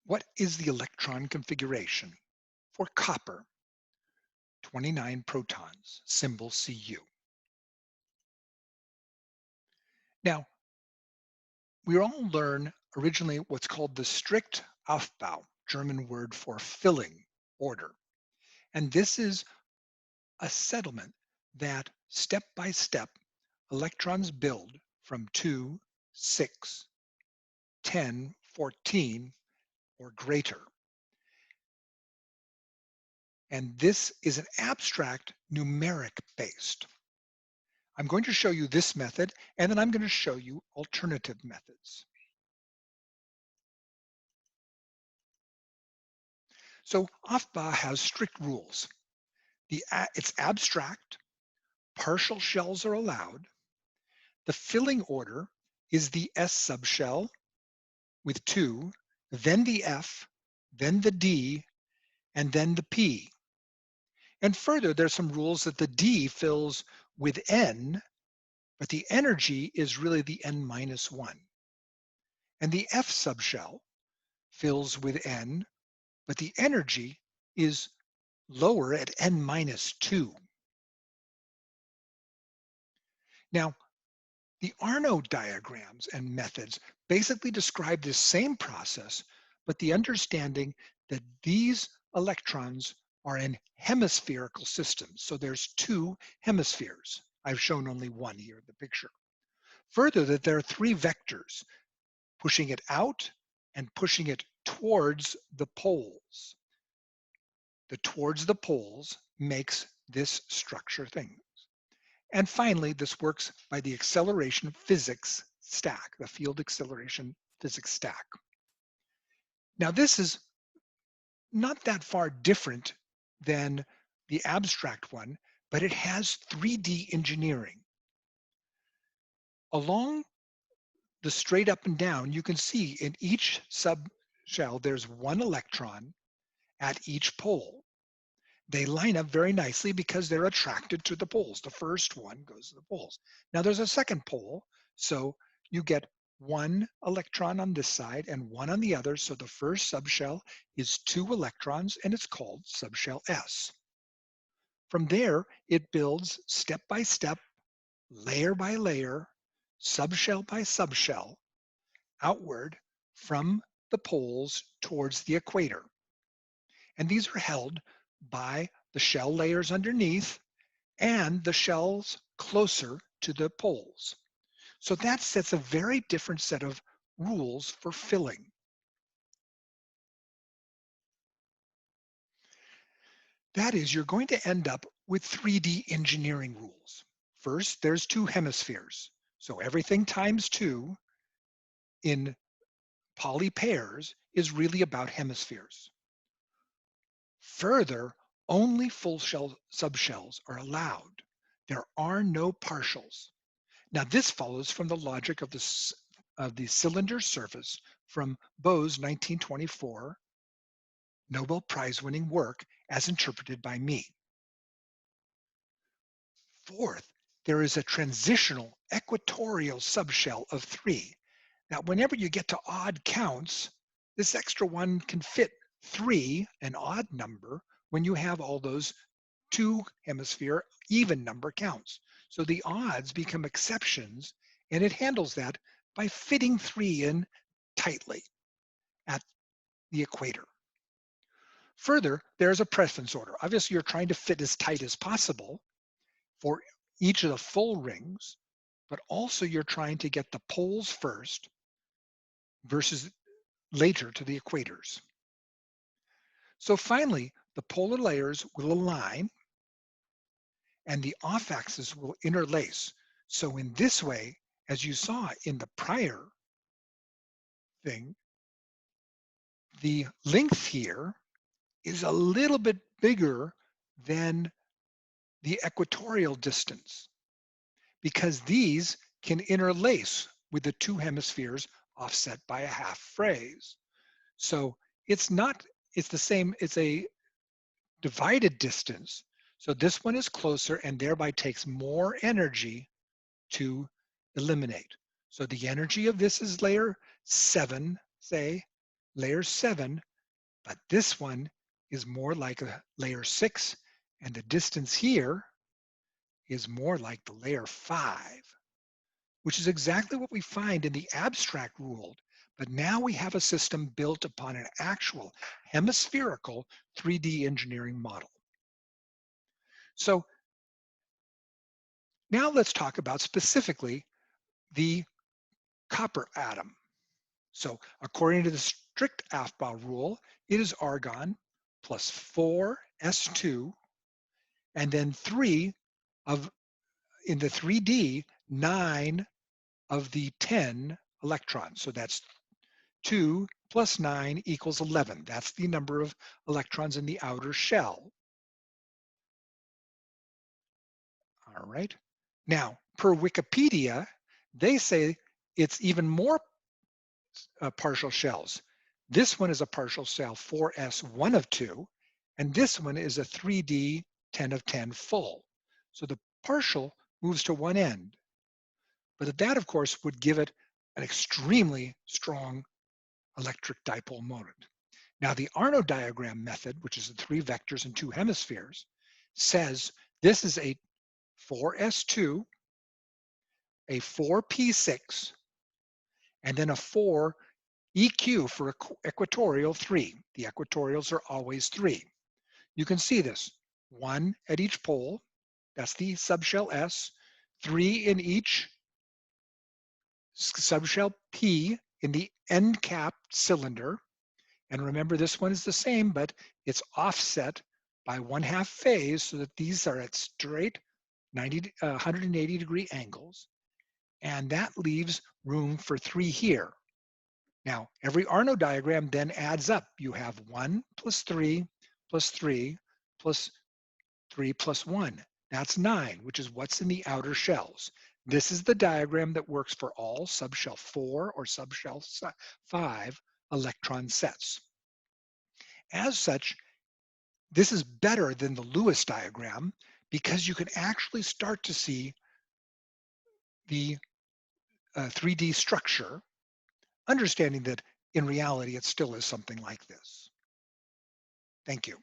What is the electron configuration for copper? 29 protons, symbol Cu. Now, we all learn originally what's called the strict aufbau, German word for filling order. And this is a settlement that step by step electrons build from 2, 6, 10, 14, or greater. And this is an abstract numeric based. I'm going to show you this method, and then I'm going to show you alternative methods. So aufbau has strict rules. It's abstract, partial shells are allowed. The filling order is the S subshell with 2, then the F, then the D, and then the P. And further, there's some rules that the D fills with N, but the energy is really the N minus 1. And the F subshell fills with N, but the energy is lower at N minus 2. Now, the Arno diagrams and methods basically describe this same process, but the understanding that these electrons are in hemispherical systems. So there's 2 hemispheres. I've shown only one here in the picture. Further, that there are 3 vectors, pushing it out and pushing it towards the poles. The towards the poles makes this structure thing. And finally, this works by the acceleration physics stack, the field acceleration physics stack. Now, this is not that far different than the abstract one, but it has 3D engineering. Along the straight up and down, you can see in each subshell, there's 1 electron at each pole. They line up very nicely because they're attracted to the poles. The first one goes to the poles. Now there's a second pole, so you get 1 electron on this side and 1 on the other. So the first subshell is 2 electrons and it's called subshell S. From there, it builds step by step, layer by layer, subshell by subshell, outward from the poles towards the equator. And these are held by the shell layers underneath and the shells closer to the poles. So that sets a very different set of rules for filling. That is, you're going to end up with 3D engineering rules. First, there's 2 hemispheres. So everything times 2 in poly pairs is really about hemispheres. Further, only full shell subshells are allowed. There are no partials. Now this follows from the logic of the cylinder surface from Bose's 1924 Nobel Prize-winning work as interpreted by me. Fourth, there is a transitional equatorial subshell of 3. Now, whenever you get to odd counts, this extra one can fit 3, an odd number, when you have all those 2 hemisphere even number counts. So the odds become exceptions, and it handles that by fitting 3 in tightly at the equator. Further, there's a preference order. Obviously, you're trying to fit as tight as possible for each of the full rings, but also you're trying to get the poles first versus later to the equators. So finally, the polar layers will align and the off-axis will interlace. So in this way, as you saw in the prior thing, the length here is a little bit bigger than the equatorial distance because these can interlace with the 2 hemispheres offset by a half phase. So it's the same, it's a divided distance. So this one is closer and thereby takes more energy to eliminate. So the energy of this is layer 7, say, layer 7, but this one is more like a layer 6, and the distance here is more like the layer 5, which is exactly what we find in the abstract world. But now we have a system built upon an actual hemispherical 3D engineering model. So now let's talk about specifically the copper atom. So according to the strict aufbau rule, it is argon plus 4s2 and then 3 of, in the 3D, 9 of the 10 electrons. So that's 2 plus 9 equals 11. That's the number of electrons in the outer shell. All right. Now, per Wikipedia, they say it's even more partial shells. This one is a partial shell 4s1 of 2, and this one is a 3D 10 of 10 full. So the partial moves to one end. But that, of course, would give it an extremely strong electric dipole moment. Now, the Arno diagram method, which is the 3 vectors and 2 hemispheres, says this is a 4s2, a 4p6, and then a 4 EQ for equatorial 3. The equatorials are always 3. You can see this, 1 at each pole, that's the subshell S, 3 in each subshell P in the end cap cylinder. And remember, this one is the same, but it's offset by 1/2 phase so that these are at straight 180 degree angles. And that leaves room for 3 here. Now, every Arno diagram then adds up. You have 1 plus 3 plus 3 plus 3 plus 1. That's 9, which is what's in the outer shells. This is the diagram that works for all subshell 4 or subshell 5 electron sets. As such, this is better than the Lewis diagram because you can actually start to see the 3D structure, understanding that in reality it still is something like this. Thank you.